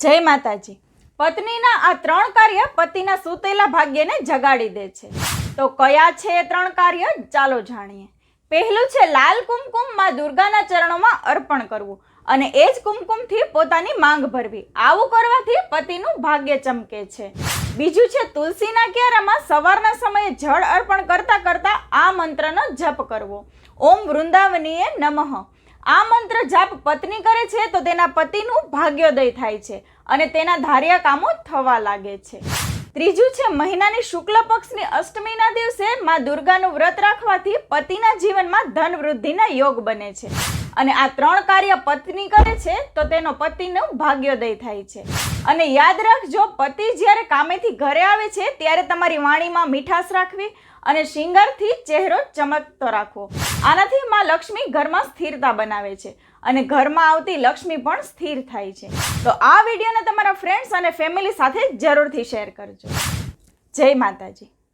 જય માતાજી। પત્નીના આ 3 કાર્ય પતિના સૂતેલા ભાગ્યને જગાડી દે છે। તો કયા છે એ 3 કાર્ય? ચાલો જાણીએ। પહેલું છે લાલ કુમકુમ માં દુર્ગાના ચરણોમાં અર્પણ કરવું અને એ જ કુમકુમથી પોતાની માંગ ભરવી। આવું કરવાથી પતિનું ભાગ્ય ચમકે છે। બીજું છે તુલસીના ક્યારામાં સવારના સમયે જળ અર્પણ કરતા કરતા આ મંત્રનો જપ કરવો, ઓમ વૃંદાવનીય નમઃ। આ મંત્ર જાપ પત્ની કરે છે તો તેના પતિનું ભાગ્યોદય થાય છે અને તેના ધાર્યા કામો થવા લાગે છે। ત્રીજું છે મહિનાની શુક્લ પક્ષની અષ્ટમીના દિવસે માં દુર્ગાનું વ્રત રાખવાથી પતિના જીવનમાં ધન વૃદ્ધિના યોગ બને છે અને આ 3 કાર્ય પત્ની કરે છે તો તેનો પતિનું ભાગ્યોદય થાય છે। અને યાદ રાખજો, પતિ જ્યારે કામેથી ઘરે આવે છે ત્યારે તમારી વાણીમાં મીઠાશ રાખવી અને શિંગારથી ચહેરો ચમકતો રાખવો। આનાથી માં લક્ષ્મી ઘરમાં સ્થિરતા બનાવે છે અને ઘરમાં આવતી લક્ષ્મી પણ સ્થિર થાય છે। તો આ વિડીયોને તમારા ફ્રેન્ડ્સ અને ફેમિલી સાથે જરૂરથી શેર કરજો। જય માતાજી।